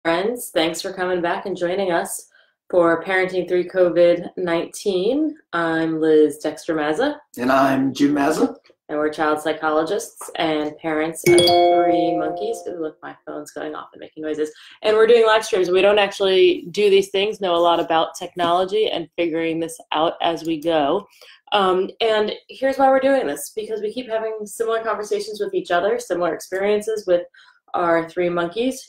Friends, thanks for coming back and joining us for Parenting Through COVID-19. I'm Liz Dexter-Mazza, And I'm Jim Mazza. and we're child psychologists and parents of three monkeys. Ooh, look, my phone's going off and making noises. And we're doing live streams. We don't actually do these things, know a lot about technology and figuring this out as we go. And here's why we're doing this, because we keep having similar conversations with each other, similar experiences with our three monkeys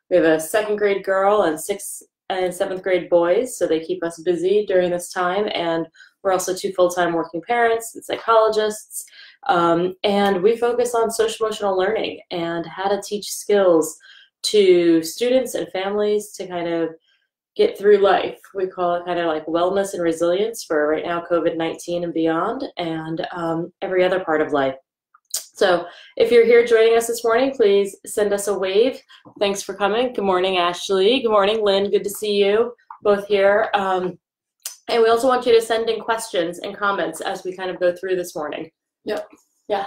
we have a second grade girl and 6th and 7th grade boys, so they keep us busy during this time. And we're also two full-time working parents and psychologists. And we focus on social emotional learning and how to teach skills to students and families to kind of get through life. We call it kind of like wellness and resilience for right now, COVID-19 and beyond, and every other part of life. So if you're here joining us this morning, please send us a wave. Thanks for coming. Good morning, Ashley. Good morning, Lynn. Good to see you both here. And we also want you to send in questions and comments as we kind of go through this morning. Yep. Yeah.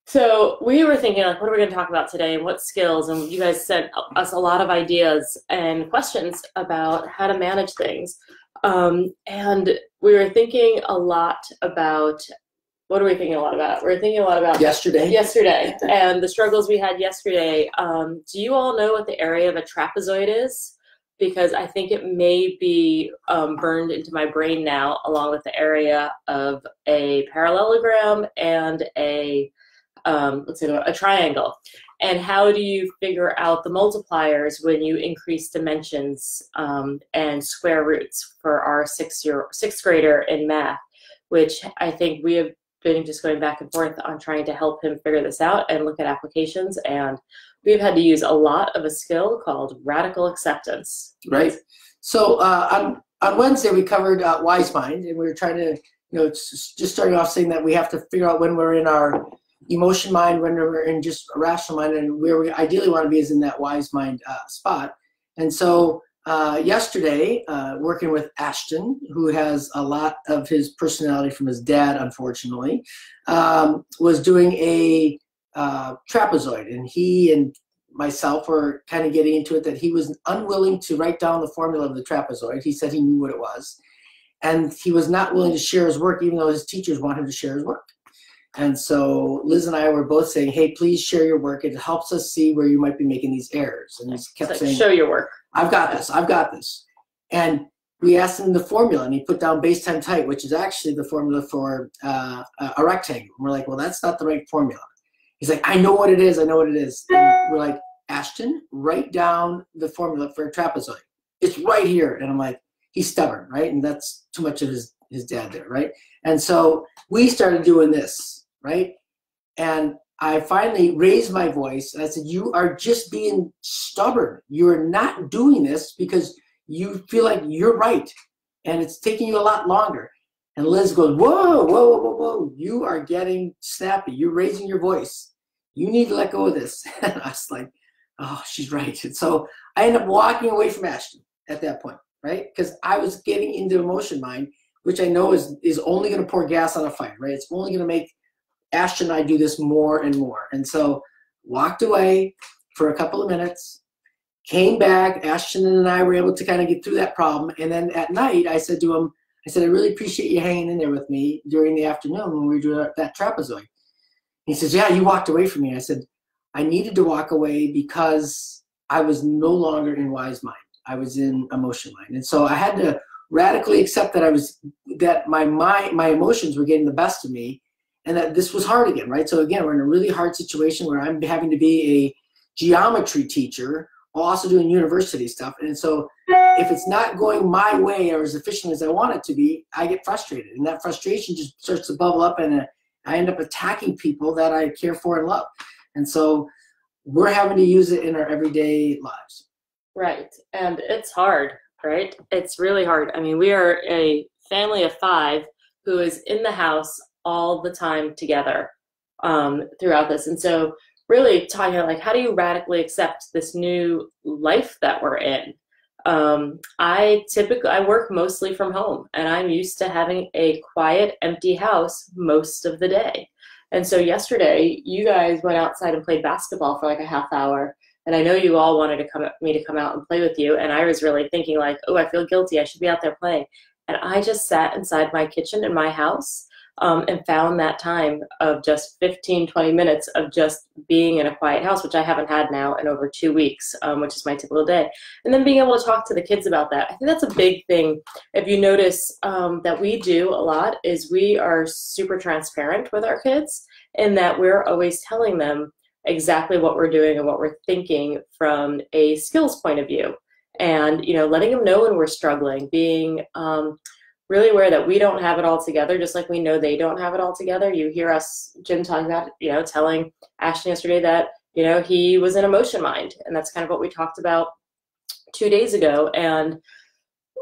So we were thinking, like, what are we going to talk about today and what skills? And you guys sent us a lot of ideas and questions about how to manage things. And we were thinking a lot about, what are we thinking a lot about? We're thinking a lot about yesterday and the struggles we had yesterday. Do you all know what the area of a trapezoid is? Because I think it may be burned into my brain now, along with the area of a parallelogram and a triangle. And how do you figure out the multipliers when you increase dimensions and square roots for our sixth grader in math, which I think we have been just going back and forth on trying to help him figure this out and look at applications. And we've had to use a lot of a skill called radical acceptance. Right. So on Wednesday, we covered wise mind, and we were trying to, just starting off saying that we have to figure out when we're in our emotion mind, when we're in just a rational mind, and where we ideally want to be is in that wise mind spot. And so yesterday, working with Ashton, who has a lot of his personality from his dad, unfortunately, was doing a trapezoid, and he and myself were kind of getting into it that he was unwilling to write down the formula of the trapezoid. He said he knew what it was, and he was not willing to share his work, even though his teachers want him to share his work. And so Liz and I were both saying, hey, please share your work. It helps us see where you might be making these errors. And he kept saying, show your work. I've got this. I've got this. And we asked him the formula, and he put down base times height, which is actually the formula for a rectangle. And we're like, well, that's not the right formula. He's like, I know what it is. I know what it is. And we're like, Ashton, write down the formula for a trapezoid. It's right here. And I'm like, he's stubborn, right? And that's too much of his dad there, right? And so we started doing this, right? And I finally raised my voice, and I said, you are just being stubborn. You're not doing this because you feel like you're right, and it's taking you a lot longer. And Liz goes, whoa, whoa, whoa, whoa, you are getting snappy. You're raising your voice. You need to let go of this. And I was like, oh, she's right. And so I ended up walking away from Ashton at that point, right? Because I was getting into emotion mind, which I know is only going to pour gas on a fire, right? It's only going to make Ashton and I do this more and more. And so walked away for a couple of minutes, came back. Ashton and I were able to kind of get through that problem. And then at night, I said to him, I really appreciate you hanging in there with me during the afternoon when we were doing that trapezoid. He says, yeah, you walked away from me. I said, I needed to walk away because I was no longer in wise mind. I was in emotion mind. And so I had to radically accept that my emotions were getting the best of me, and that this was hard again, right? So again, we're in a really hard situation where I'm having to be a geometry teacher while also doing university stuff. And so if it's not going my way or as efficient as I want it to be, I get frustrated. And that frustration just starts to bubble up, and I end up attacking people that I care for and love. And so we're having to use it in our everyday lives. Right. And it's hard, right? It's really hard. I mean, we are a family of 5 who is in the house all the time together throughout this. And so really talking about, like, how do you radically accept this new life that we're in? I work mostly from home, and I'm used to having a quiet, empty house most of the day. And so yesterday, you guys went outside and played basketball for like a half hour, And I know you all wanted me to come out and play with you. And I was really thinking like, oh, I feel guilty. I should be out there playing. And I just sat inside my kitchen in my house and found that time of just 15, 20 minutes of just being in a quiet house, which I haven't had now in over 2 weeks, which is my typical day. And then being able to talk to the kids about that. I think that's a big thing. If you notice that we do a lot is we are super transparent with our kids in that we're always telling them exactly what we're doing and what we're thinking from a skills point of view. And, you know, letting them know when we're struggling, being really aware that we don't have it all together, just like we know they don't have it all together. You hear us, Jim, talking about, you know, telling Ashton yesterday that, you know, he was in emotion mind. And that's kind of what we talked about 2 days ago. And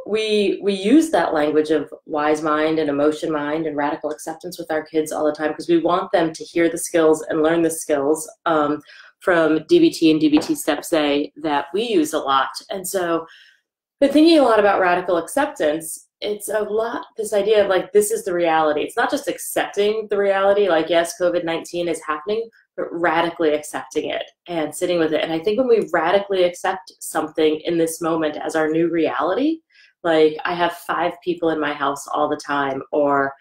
we use that language of wise mind and emotion mind and radical acceptance with our kids all the time because we want them to hear the skills and learn the skills from DBT and DBT Steps A that we use a lot. And so I've been thinking a lot about radical acceptance. It's a lot, this idea of like, this is the reality. It's not just accepting the reality, like, yes, COVID-19 is happening, but radically accepting it and sitting with it. And I think when we radically accept something in this moment as our new reality, like I have 5 people in my house all the time, or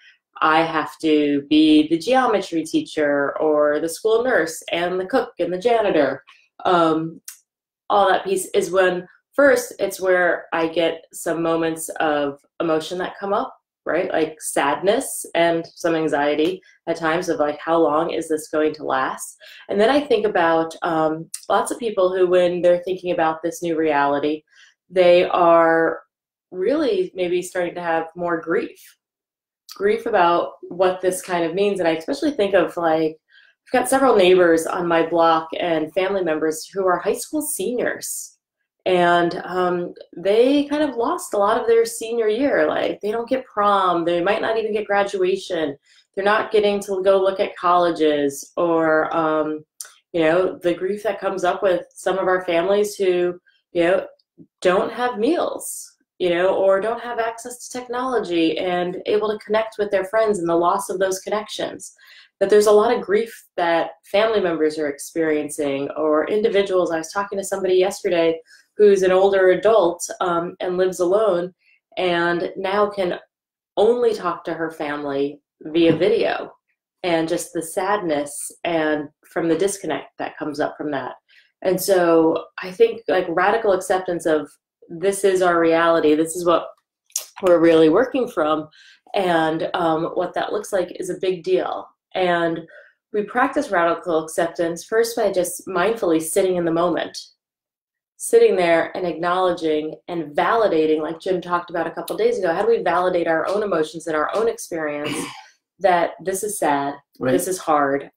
I have to be the geometry teacher or the school nurse and the cook and the janitor. All that piece is when first, it's where I get some moments of emotion that come up, right? Like sadness and some anxiety at times of like, how long is this going to last? And then I think about lots of people who, when they're thinking about this new reality, they are really maybe starting to have more grief about what this kind of means. And I especially think of like, I've got several neighbors on my block and family members who are high school seniors. And they kind of lost a lot of their senior year. Like they don't get prom, they might not even get graduation. They're not getting to go look at colleges, or, you know, the grief that comes up with some of our families who, you know, don't have meals, you know, or don't have access to technology and able to connect with their friends, and the loss of those connections. That there's a lot of grief that family members are experiencing, or individuals. I was talking to somebody yesterday who's an older adult and lives alone, and now can only talk to her family via video, and just the sadness and from the disconnect that comes up from that. And so I think like radical acceptance of this is our reality, this is what we're really working from, and what that looks like is a big deal. And we practice radical acceptance first by just mindfully sitting in the moment, sitting there and acknowledging and validating, like Jim talked about a couple days ago. How do we validate our own emotions and our own experience that this is sad, right, this is hard,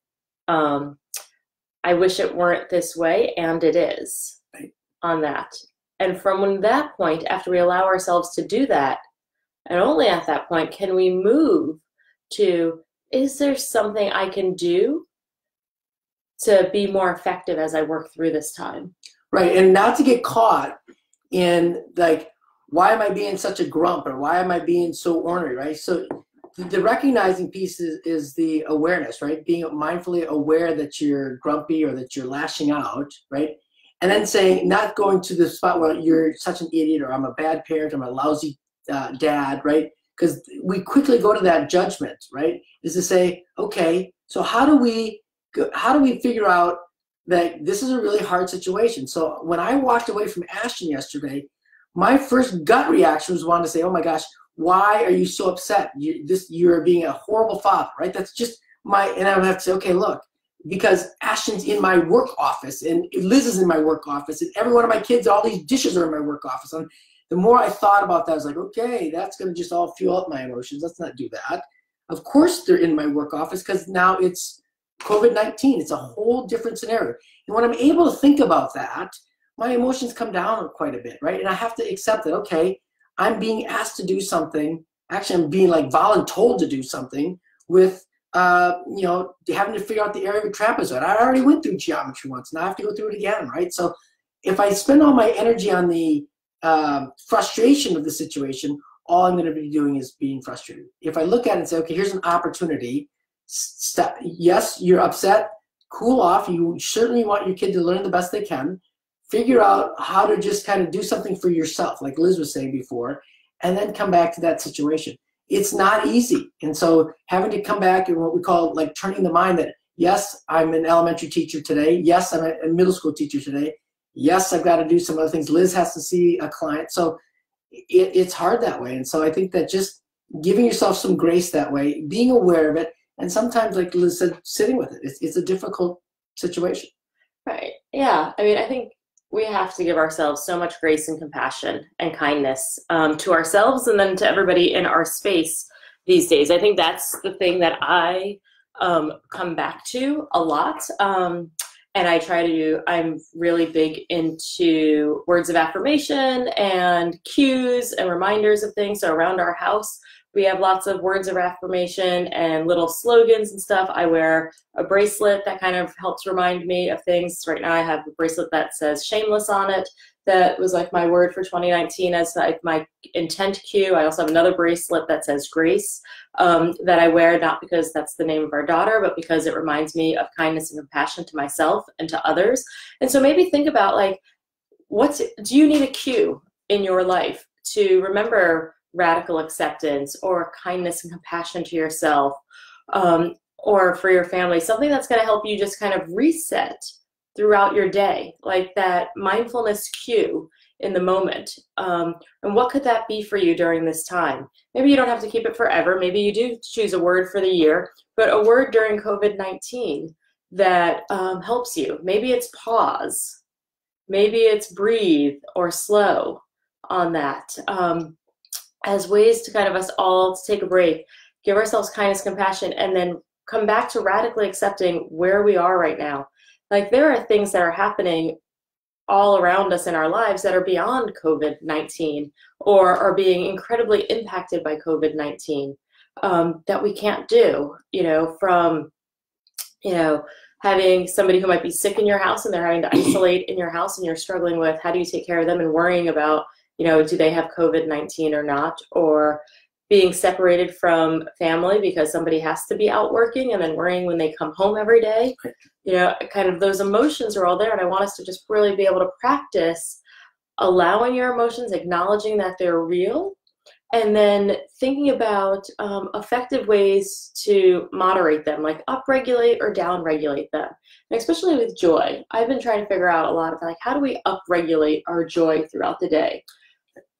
I wish it weren't this way, and it is, right, on that. And from that point, after we allow ourselves to do that, and only at that point can we move to, is there something I can do to be more effective as I work through this time? Right, and not to get caught in like, why am I being such a grump, or why am I being so ornery, right? So the recognizing piece is the awareness, right? Being mindfully aware that you're grumpy or that you're lashing out, right? And then saying, not going to the spot where you're such an idiot, or I'm a bad parent, I'm a lousy dad, right? Because we quickly go to that judgment, right? Is to say, okay, so how do we figure out that this is a really hard situation? So when I walked away from Ashton yesterday, my first gut reaction was wanting to say, oh my gosh, why are you so upset? You're being a horrible father, right? That's just and I would have to say, okay, look, because Ashton's in my work office, and Liz is in my work office, and every one of my kids, all these dishes are in my work office. And the more I thought about that, I was like, okay, that's going to just all fuel up my emotions. Let's not do that. Of course they're in my work office, because now it's COVID-19. It's a whole different scenario. And when I'm able to think about that, my emotions come down quite a bit, right? And I have to accept that, okay, I'm being asked to do something. Actually, I'm being like voluntold to do something with, you know, having to figure out the area of a trapezoid. I already went through geometry once. Now I have to go through it again, right? So if I spend all my energy on the frustration of the situation, all I'm going to be doing is being frustrated. If I look at it and say, okay, here's an opportunity. Yes, you're upset. Cool off. You certainly want your kid to learn the best they can. figure out how to just kind of do something for yourself, like Liz was saying before, and then come back to that situation. It's not easy. And so having to come back and what we call like turning the mind that, yes, I'm an elementary teacher today. Yes, I'm a middle school teacher today. Yes, I've got to do some other things. Liz has to see a client. So it's hard that way. And so I think that just giving yourself some grace that way, being aware of it, and sometimes, like Liz said, sitting with it. It's a difficult situation. Right. Yeah. I mean, I think we have to give ourselves so much grace and compassion and kindness to ourselves and then to everybody in our space these days. I think that's the thing that I come back to a lot. And I try to do, I'm really big into words of affirmation and cues and reminders of things. So around our house, we have lots of words of affirmation and little slogans and stuff. I wear a bracelet that kind of helps remind me of things. Right now I have a bracelet that says shameless on it. That was like my word for 2019 as like my intent cue. I also have another bracelet that says grace that I wear, not because that's the name of our daughter, but because it reminds me of kindness and compassion to myself and to others. And so maybe think about like, do you need a cue in your life to remember radical acceptance or kindness and compassion to yourself or for your family, something that's going to help you just kind of reset throughout your day, like that mindfulness cue in the moment. And what could that be for you during this time? Maybe you don't have to keep it forever. Maybe you do choose a word for the year, but a word during COVID-19 that helps you. Maybe it's pause. Maybe it's breathe or slow on that. As ways to kind of us all to take a break, give ourselves kindness, compassion, and then come back to radically accepting where we are right now. Like there are things that are happening all around us in our lives that are beyond COVID-19 or are being incredibly impacted by COVID-19 that we can't do, from, having somebody who might be sick in your house and they're having to isolate in your house and you're struggling with how do you take care of them and worrying about do they have COVID-19 or not, or being separated from family because somebody has to be out working and then worrying when they come home every day. Kind of those emotions are all there. And I want us to just really be able to practice allowing your emotions, acknowledging that they're real, and then thinking about effective ways to moderate them, like upregulate or downregulate them. And especially with joy. I've been trying to figure out a lot of like, how do we upregulate our joy throughout the day?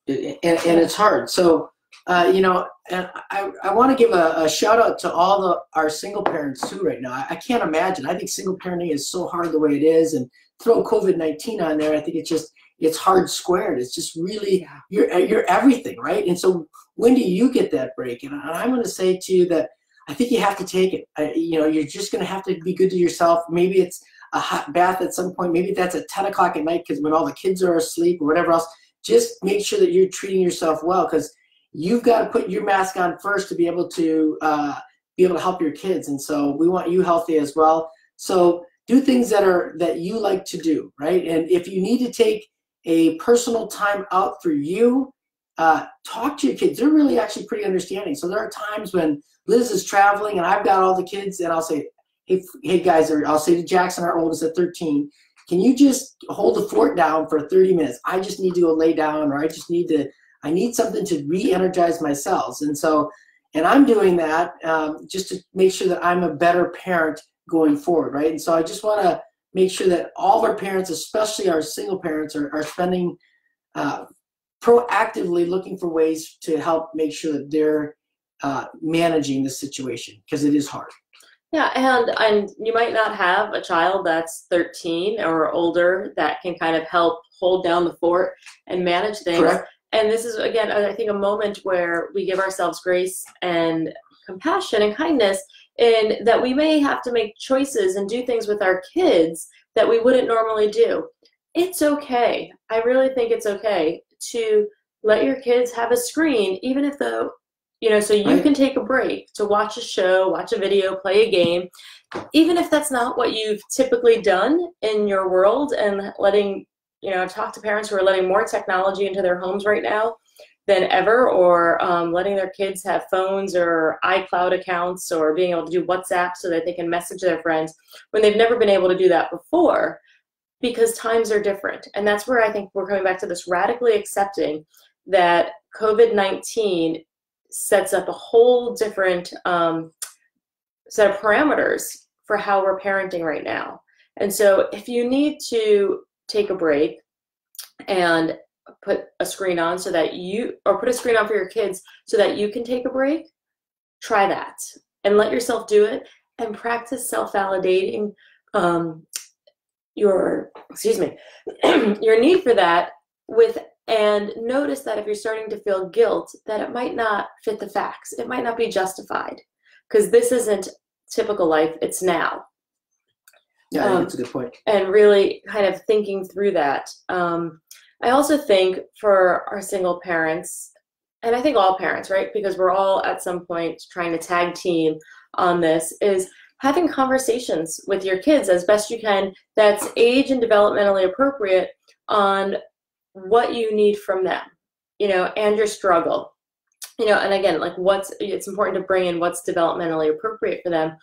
And it's hard. So, and I want to give a shout out to all our single parents too right now. I can't imagine. I think single parenting is so hard the way it is, and throw COVID-19 on there, I think it's hard squared. It's just really, you're everything, right? And so when do you get that break? And I'm going to say to you that I think you have to take it. You're just going to have to be good to yourself. Maybe it's a hot bath at some point. Maybe that's at 10 o'clock at night because when all the kids are asleep or whatever else. Just make sure that you're treating yourself well, because you've got to put your mask on first to be able to help your kids. And so we want you healthy as well. So do things that you like to do, right? And if you need to take a personal time out for you, talk to your kids. They're really actually pretty understanding. So there are times when Liz is traveling and I've got all the kids and I'll say, hey guys, or I'll say to Jackson, our oldest at 13, can you just hold the fort down for 30 minutes? I just need to go lay down, or I need something to re-energize my cells. And I'm doing that just to make sure that I'm a better parent going forward, right? And so I just want to make sure that all of our parents, especially our single parents, are spending proactively looking for ways to help make sure that they're managing the situation, because it is hard. Yeah, and you might not have a child that's 13 or older that can kind of help hold down the fort and manage things. Correct. And this is, again, I think a moment where we give ourselves grace and compassion and kindness, in that we may have to make choices and do things with our kids that we wouldn't normally do. It's okay. I really think it's okay to let your kids have a screen, even if so you can take a break to watch a show, watch a video, play a game, even if that's not what you've typically done in your world, and letting, I've talked to parents who are letting more technology into their homes right now than ever, or letting their kids have phones or iCloud accounts, or being able to do WhatsApp so that they can message their friends when they've never been able to do that before. because times are different. And that's where I think we're coming back to this radically accepting that COVID-19 sets up a whole different set of parameters for how we're parenting right now. And so if you need to take a break and put a screen on so that you, or put a screen on for your kids so that you can take a break, try that and let yourself do it, and practice self-validating your, your need for that and notice that if you're starting to feel guilt, that it might not fit the facts. It might not be justified, because this isn't typical life, it's now. Yeah, I think that's a good point. And really kind of thinking through that. I also think for our single parents, and I think all parents, right, because we're all at some point trying to tag team on this, is having conversations with your kids as best you can that's age and developmentally appropriate on what you need from them, and your struggle. And again, like it's important to bring in what's developmentally appropriate for them.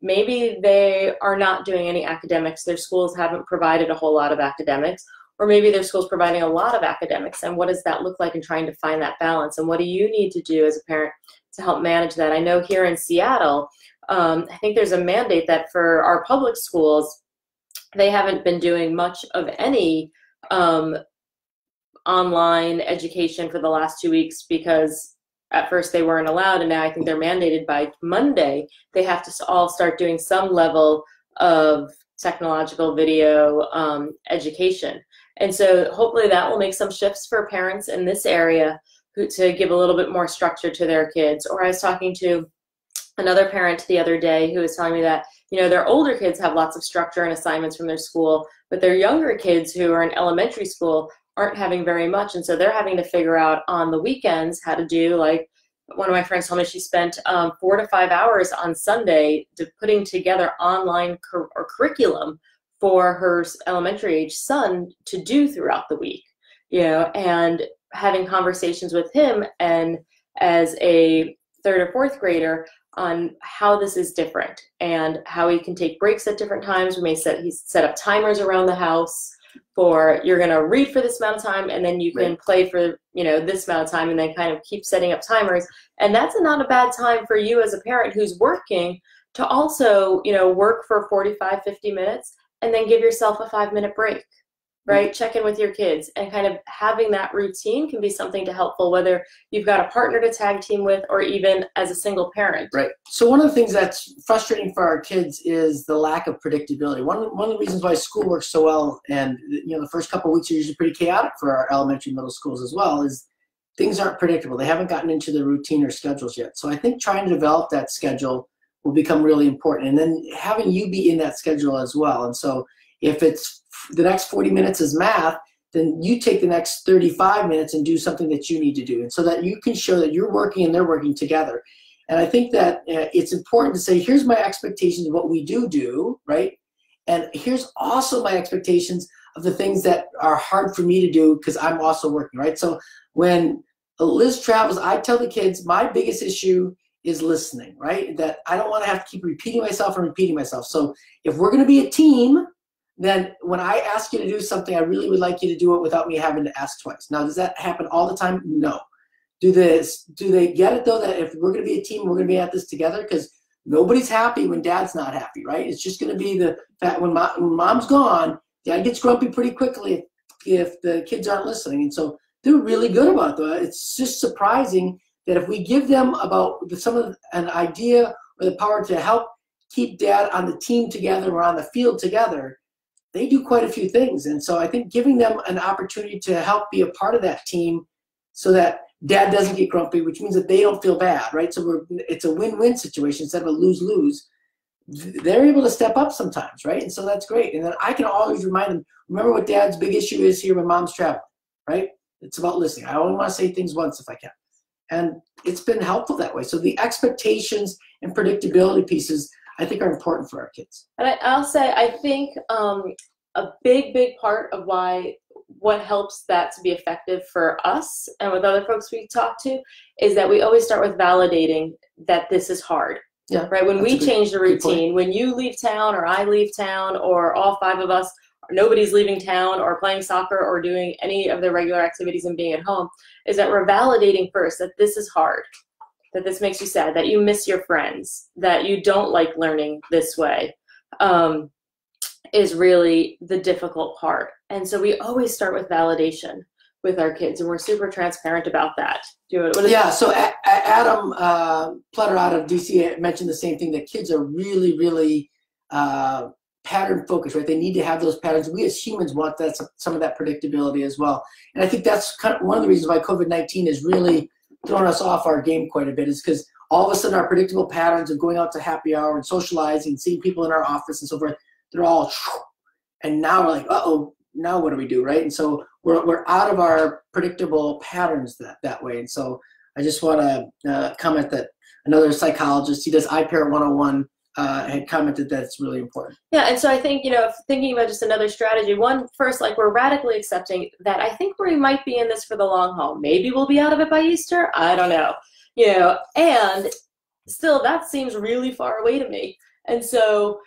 Maybe they are not doing any academics. Their schools haven't provided a whole lot of academics, or maybe their school's providing a lot of academics. And what does that look like in trying to find that balance? And what do you need to do as a parent to help manage that? I know here in Seattle, I think there's a mandate that for our public schools, they haven't been doing much of any online education for the last 2 weeks, because at first they weren't allowed, and now I think they're mandated by Monday. They have to all start doing some level of technological video education. And so hopefully that will make some shifts for parents in this area to give a little bit more structure to their kids. Or I was talking to another parent the other day who was telling me that, their older kids have lots of structure and assignments from their school, but their younger kids who are in elementary school aren't having very much. And so they're having to figure out on the weekends how to do, like one of my friends told me she spent 4 to 5 hours on Sunday putting together online curriculum for her elementary age son to do throughout the week, and having conversations with him and as a 3rd or 4th grader on how this is different and how he can take breaks at different times. We may set up timers around the house for, you're going to read for this amount of time, and then you can play for this amount of time, and then kind of keep setting up timers. And that's not a bad time for you as a parent who's working to also work for 45, 50 minutes and then give yourself a 5-minute break, right? Check in with your kids, and kind of having that routine can be something to helpful, whether you've got a partner to tag team with or even as a single parent. Right. So one of the things that's frustrating for our kids is the lack of predictability. One of the reasons why school works so well, and the first couple of weeks are usually pretty chaotic for our elementary, middle schools as well, is things aren't predictable. They haven't gotten into the routine or schedules yet. So I think trying to develop that schedule will become really important, and then having you be in that schedule as well. And so if it's the next 40 minutes is math, then you take the next 35 minutes and do something that you need to do, and so that you can show that you're working and they're working together. And I think that it's important to say, here's my expectations of what we do, right? And here's also my expectations of the things that are hard for me to do because I'm also working, right? So when Liz travels, I tell the kids my biggest issue is listening, right? That I don't want to have to keep repeating myself. So if we're going to be a team, then when I ask you to do something, I really would like you to do it without me having to ask twice. Now, does that happen all the time? No. Do they get it, though, that if we're going to be a team, we're going to be at this together? Because nobody's happy when dad's not happy, right? It's just going to be the fact when mom's gone, dad gets grumpy pretty quickly if the kids aren't listening. And so they're really good about that. It's just surprising that if we give them an idea or the power to help keep dad on the team together or on the field together, they do quite a few things. And so I think giving them an opportunity to help be a part of that team so that dad doesn't get grumpy, which means that they don't feel bad, right? So it's a win-win situation instead of a lose-lose. They're able to step up sometimes, right? And so that's great. And then I can always remind them, remember what dad's big issue is here when mom's traveling, right? It's about listening. I only want to say things once if I can. And it's been helpful that way. So the expectations and predictability pieces, I think, are important for our kids. And I'll say, I think a big part of what helps that to be effective for us and with other folks we talk to is that we always start with validating that this is hard. Yeah. Right? When we change the good point. routine, when you leave town or I leave town or all 5 of us, nobody's leaving town or playing soccer or doing any of their regular activities and being at home, is that we're validating first that this is hard, that this makes you sad, that you miss your friends, that you don't like learning this way, is really the difficult part. And so we always start with validation with our kids, and we're super transparent about that. Yeah, so Adam Plutter out of DC mentioned the same thing, that kids are really, really pattern focused, right? They need to have those patterns. We as humans want that, some of that predictability as well. And I think that's kind of one of the reasons why COVID-19 has really thrown us off our game quite a bit, is because all of a sudden our predictable patterns of going out to happy hour and socializing, seeing people in our office and so forth, they're all, and now we're like, uh-oh, now what do we do, right? And so we're out of our predictable patterns that way. And so I just want to comment that another psychologist, he does iParent 101, had commented that it's really important. Yeah, and so I think, thinking about just another strategy, one, first, like, we're radically accepting that I think we might be in this for the long haul. Maybe we'll be out of it by Easter. I don't know. And still, that seems really far away to me. And so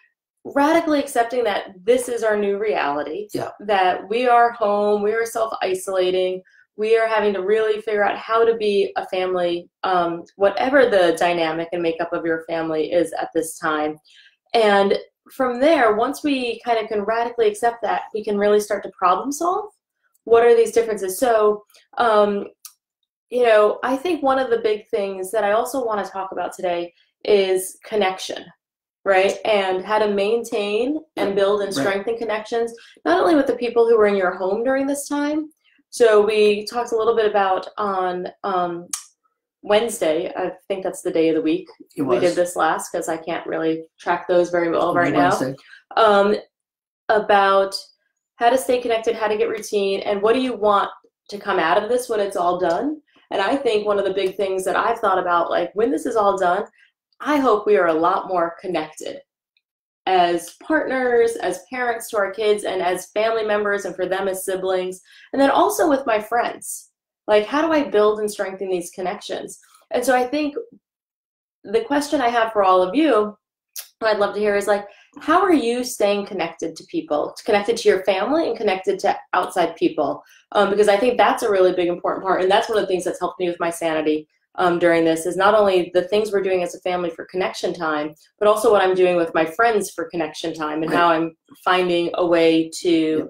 radically accepting that this is our new reality, that we are home, we are self-isolating, we are having to really figure out how to be a family, whatever the dynamic and makeup of your family is at this time. And from there, once we kind of can radically accept that, we can really start to problem solve. What are these differences? So, I think one of the big things that I also want to talk about today is connection, right? And how to maintain and build and strengthen connections, not only with the people who were in your home during this time. So we talked a little bit about on Wednesday, I think that's the day of the week. We did this last, because I can't really track those very well right now. About how to stay connected, how to get routine, and what do you want to come out of this when it's all done. And I think one of the big things that I've thought about, like, when this is all done, I hope we are a lot more connected as partners, as parents to our kids, and as family members, and for them as siblings, and then also with my friends. Like, how do I build and strengthen these connections? And so I think the question I have for all of you, I'd love to hear, is like, how are you staying connected to people, connected to your family and connected to outside people? Because I think that's a really big, important part. And that's one of the things that's helped me with my sanity during this, is not only the things we're doing as a family for connection time, but also what I'm doing with my friends for connection time, and how I'm finding a way to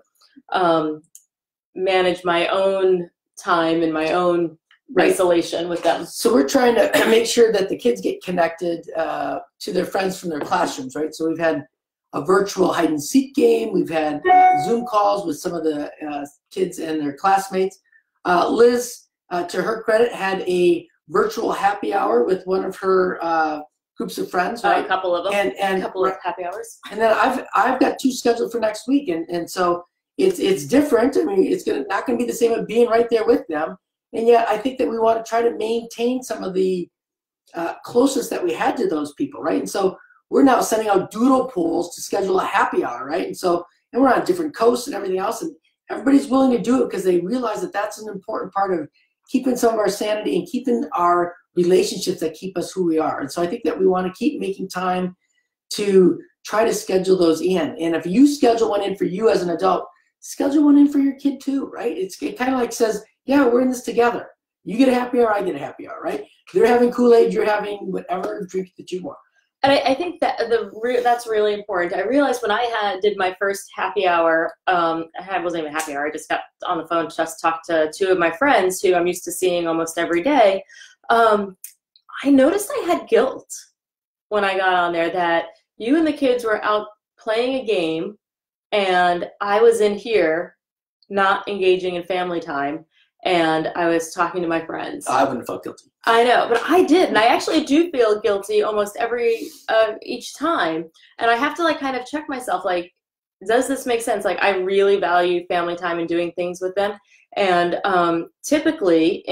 manage my own time and my own isolation with them. So we're trying to make sure that the kids get connected to their friends from their classrooms, right? So we've had a virtual hide and seek game. We've had Zoom calls with some of the kids and their classmates. Liz, to her credit, had a virtual happy hour with one of her groups of friends, right? A couple of them, and a couple of happy hours. And then I've got 2 scheduled for next week, and so it's different. I mean, it's not gonna be the same as being right there with them. And yet, I think that we want to try to maintain some of the closeness that we had to those people, right? And so we're now sending out doodle polls to schedule a happy hour, right? And so, and we're on different coasts and everything else, and everybody's willing to do it because they realize that that's an important part of keeping some of our sanity and keeping our relationships that keep us who we are. And so I think that we want to keep making time to try to schedule those in. And if you schedule one in for you as an adult, schedule one in for your kid too, right? It kind of like says, yeah, we're in this together. You get a happy hour, I get a happy hour, right? They're having Kool-Aid, you're having whatever drink that you want. And I think that that's really important. I realized when I did my first happy hour, it wasn't even a happy hour, I just got on the phone, just talked to 2 of my friends who I'm used to seeing almost every day. I noticed I had guilt when I got on there, that you and the kids were out playing a game and I was in here not engaging in family time, and I was talking to my friends. I wouldn't have felt guilty. I know, but I did, and I actually do feel guilty almost each time, and I have to like kind of check myself, like, does this make sense? Like, I really value family time and doing things with them, and typically,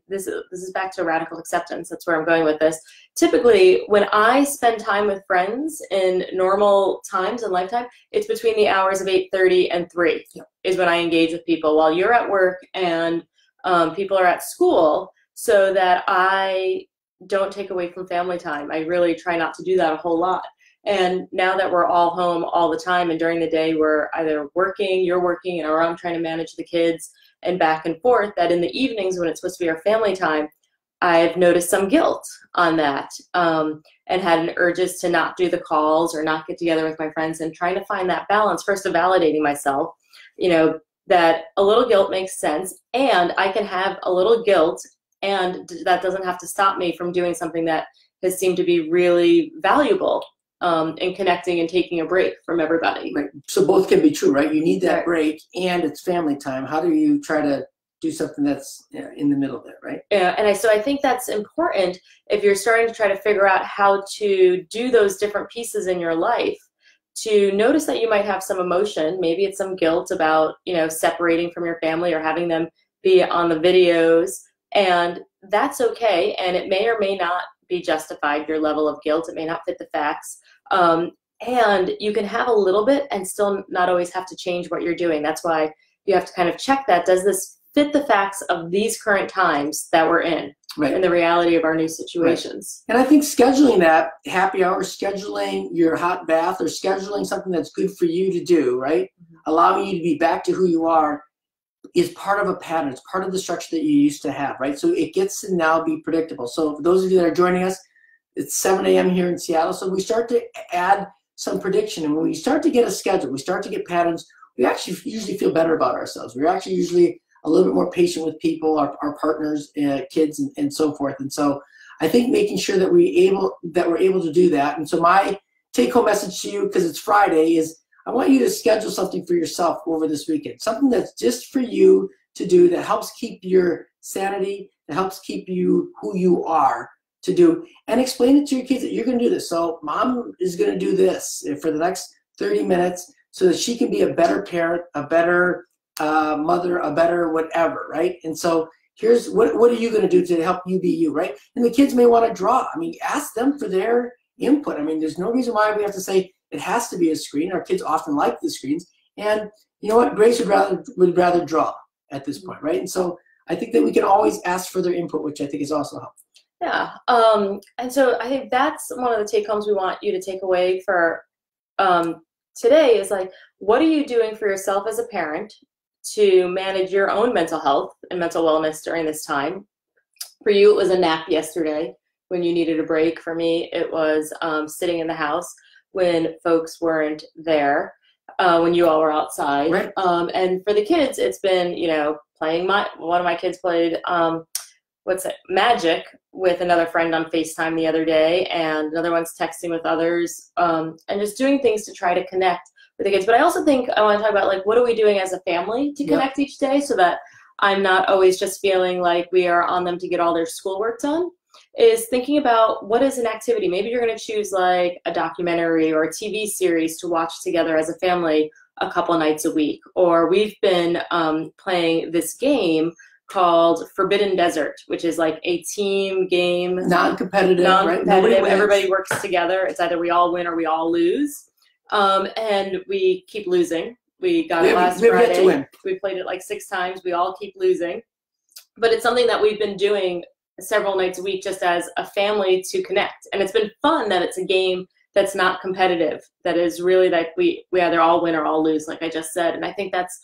this is back to radical acceptance. That's where I'm going with this. Typically, when I spend time with friends in normal times in lifetime, it's between the hours of 8:30 and 3 is when I engage with people while you're at work and people are at school, so that I don't take away from family time. I really try not to do that a whole lot. And now that we're all home all the time, and during the day we're either working, you're working, or I'm trying to manage the kids and back and forth, that in the evenings when it's supposed to be our family time, I've noticed some guilt on that, and had an urges to not do the calls or not get together with my friends, and trying to find that balance, first of validating myself, that a little guilt makes sense, and I can have a little guilt, and that doesn't have to stop me from doing something that has seemed to be really valuable, in connecting and taking a break from everybody. Right. So both can be true, right? You need that break, and it's family time. How do you try to do something that's in the middle there, right? Yeah, and so I think that's important if you're starting to try to figure out how to do those different pieces in your life, to notice that you might have some emotion. Maybe it's some guilt about, separating from your family or having them be on the videos, and that's okay. And it may or may not be justified, your level of guilt. It may not fit the facts. And you can have a little bit and still not always have to change what you're doing. That's why you have to kind of check that. Does this fit the facts of these current times that we're in, right, and the reality of our new situations? Right. And I think scheduling that happy hour, scheduling your hot bath, or scheduling something that's good for you to do, right, allowing you to be back to who you are, is part of a pattern. It's part of the structure that you used to have, right? So it gets to now be predictable. So for those of you that are joining us, it's 7 a.m. here in Seattle. So we start to add some prediction. And when we start to get a schedule, we start to get patterns, we actually usually feel better about ourselves. We're actually usually a little bit more patient with people, our partners, kids, and so forth. And so I think making sure that we're able to do that. And so my take-home message to you, because it's Friday, is I want you to schedule something for yourself over this weekend, something that's just for you to do, that helps keep your sanity, that helps keep you who you are to do, and explain it to your kids that you're going to do this. So mom is going to do this for the next 30 minutes so that she can be a better parent, a better mother, a better whatever, right? And so here's what are you going to do to help you be you, right? And the kids may want to draw. I mean, ask them for their input. I mean, there's no reason why we have to say it has to be a screen. Our kids often like the screens. And you know what? Grace would rather draw at this point, right? And so I think that we can always ask for their input, which I think is also helpful. Yeah. And so I think that's one of the take-homes we want you to take away for today, is like, what are you doing for yourself as a parent to manage your own mental health and mental wellness during this time? For you, it was a nap yesterday when you needed a break. For me, it was sitting in the house when folks weren't there, when you all were outside. Right. And for the kids, it's been, playing. One of my kids played Magic with another friend on FaceTime the other day, and another one's texting with others, and just doing things to try to connect with the kids. But I also think I want to talk about, like, what are we doing as a family to connect each day, so that I'm not always just feeling like we are on them to get all their schoolwork done. Is thinking about what is an activity. Maybe you're going to choose like a documentary or a TV series to watch together as a family a couple nights a week. Or we've been playing this game called Forbidden Desert, which is like a team game. Non-competitive, right? Everybody works together. It's either we all win or we all lose. And we keep losing. We got it last Friday. We played it like 6 times. We all keep losing. But it's something that we've been doing several nights a week just as a family to connect. And it's been fun that it's a game that's not competitive, that is really like we either all win or all lose, like I just said. And I think that's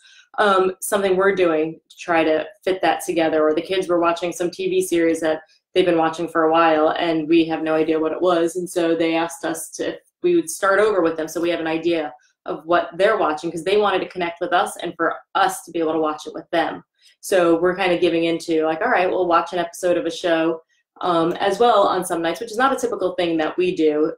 something we're doing to try to fit that together. Or the kids were watching some TV series that they've been watching for a while, and we have no idea what it was. And so they asked us if we would start over with them so we have an idea of what they're watching, because they wanted to connect with us and for us to be able to watch it with them. So we're kind of giving into like, all right, we'll watch an episode of a show as well on some nights, which is not a typical thing that we do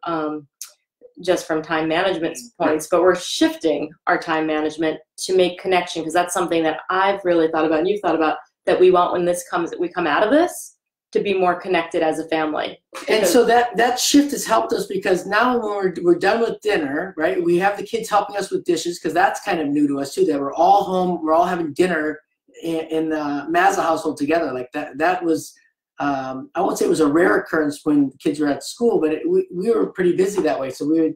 just from time management points, but we're shifting our time management to make connection, because that's something that I've really thought about and you've thought about, that we want when we come out of this to be more connected as a family. And so that shift has helped us, because now when we're done with dinner, right, we have the kids helping us with dishes, because that's kind of new to us too, that we're all home, we're all having dinner in the Mazza household together. Like that was, I won't say it was a rare occurrence when kids were at school, but we were pretty busy that way. So we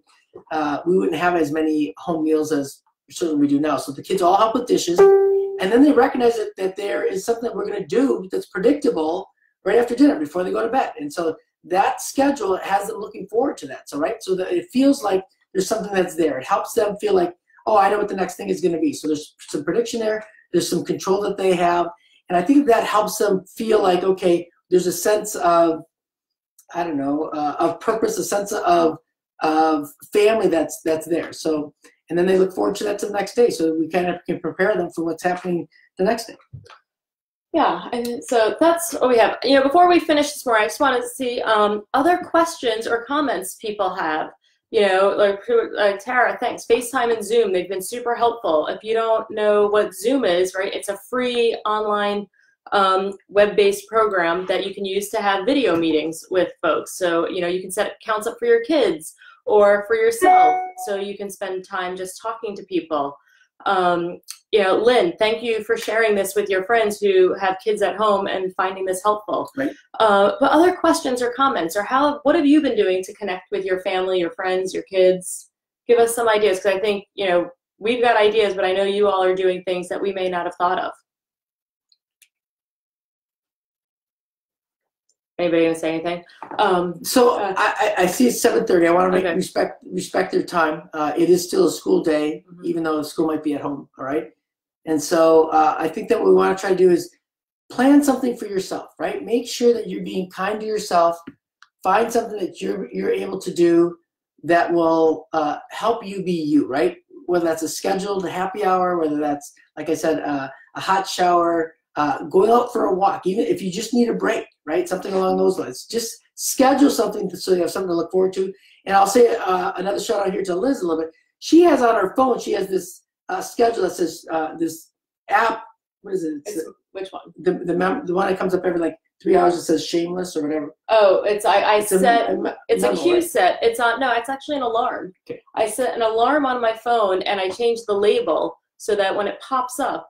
wouldn't have as many home meals as certainly we do now. So the kids all help with dishes, and then they recognize that there is something that we're going to do that's predictable right after dinner before they go to bed. And so that schedule has them looking forward to that. So, right, so that it feels like there's something that's there. It helps them feel like, oh, I know what the next thing is going to be. So there's some prediction there. There's some control that they have. And I think that helps them feel like, okay, there's a sense of, I don't know, of purpose, a sense of family that's there. So, and then they look forward to that to the next day. So we kind of can prepare them for what's happening the next day. Yeah, and so that's what we have. You know, before we finish this morning, I just wanted to see other questions or comments people have. You know, like Tara, thanks. FaceTime and Zoom, they've been super helpful. If you don't know what Zoom is, right, it's a free online web-based program that you can use to have video meetings with folks. So, you know, you can set accounts up for your kids or for yourself, so you can spend time just talking to people. You know, Lynn, thank you for sharing this with your friends who have kids at home and finding this helpful. Right. But other questions or comments, or what have you been doing to connect with your family, your friends, your kids? Give us some ideas, because I think, you know, we've got ideas, but I know you all are doing things that we may not have thought of. Anybody gonna say anything? I see it's 7:30. I want to Okay. respect their time. It is still a school day, even though the school might be at home. All right, and so I think that what we want to try to do is plan something for yourself. Right, make sure that you're being kind to yourself. Find something that you're able to do that will help you be you. Right, whether that's a scheduled happy hour, whether that's, like I said, a hot shower. Going out for a walk, even if you just need a break, right? Something along those lines. Just schedule something so you have something to look forward to. And I'll say another shout out here to Liz a little bit. She has on her phone, she has this schedule that says this app. What is it? Which one? The one that comes up every like 3 hours. It says Shameless or whatever. Oh, it's a cue right? set. It's actually an alarm. Okay. I set an alarm on my phone and I changed the label so that when it pops up,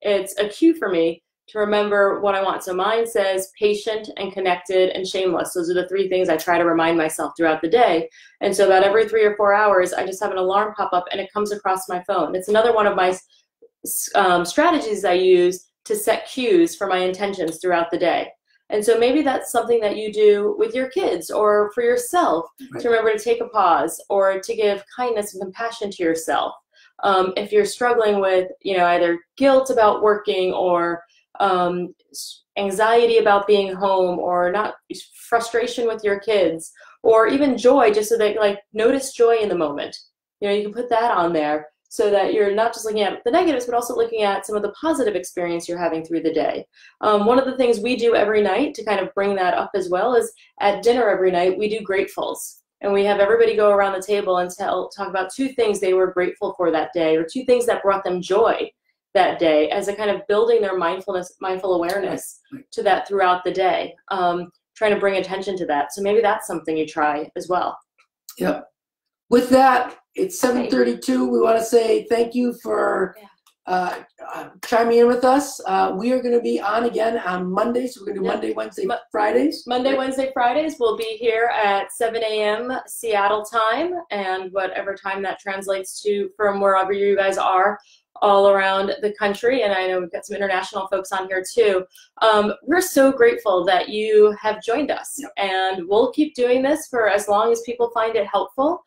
it's a cue for me to remember what I want. So mine says patient and connected and shameless. Those are the 3 things I try to remind myself throughout the day. And so about every 3 or 4 hours, I just have an alarm pop up and it comes across my phone. It's another one of my strategies I use to set cues for my intentions throughout the day. And so maybe that's something that you do with your kids or for yourself, right, to remember to take a pause or to give kindness and compassion to yourself. If you're struggling with, you know, either guilt about working or anxiety about being home or not, frustration with your kids, or even joy, just so that, like, notice joy in the moment. You know, you can put that on there so that you're not just looking at the negatives, but also looking at some of the positive experience you're having through the day. One of the things we do every night to kind of bring that up as well is at dinner every night, we do gratefuls. And we have everybody go around the table and talk about 2 things they were grateful for that day, or 2 things that brought them joy that day, as a kind of building their mindful awareness to that throughout the day, trying to bring attention to that. So maybe that's something you try as well. Yep. With that, it's 7:32. We want to say thank you for chiming in with us. We are going to be on again on Monday, so we're going to do Monday, Wednesday, Fridays. Monday, Wednesday, Fridays. We'll be here at 7 a.m. Seattle time, and whatever time that translates to from wherever you guys are all around the country. And I know we've got some international folks on here too. We're so grateful that you have joined us, and we'll keep doing this for as long as people find it helpful,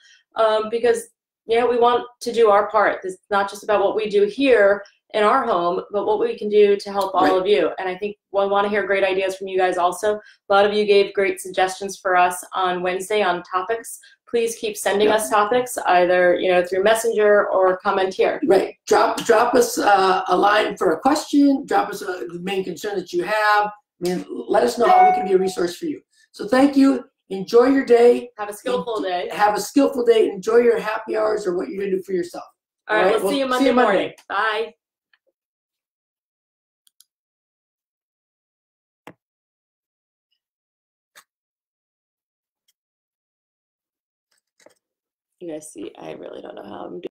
because we want to do our part. It's not just about what we do here in our home, but what we can do to help all of you. And I think we want to hear great ideas from you guys also. A lot of you gave great suggestions for us on Wednesday on topics. Please keep sending us topics, either through Messenger or comment here. Right. Drop us a line for a question. Drop us the main concern that you have. I mean, let us know how we can be a resource for you. So thank you. Enjoy your day. Have a skillful day. Have a skillful day. Enjoy your happy hours or what you're going to do for yourself. All right. We'll see you Monday morning. Bye. You guys see, I really don't know how I'm doing.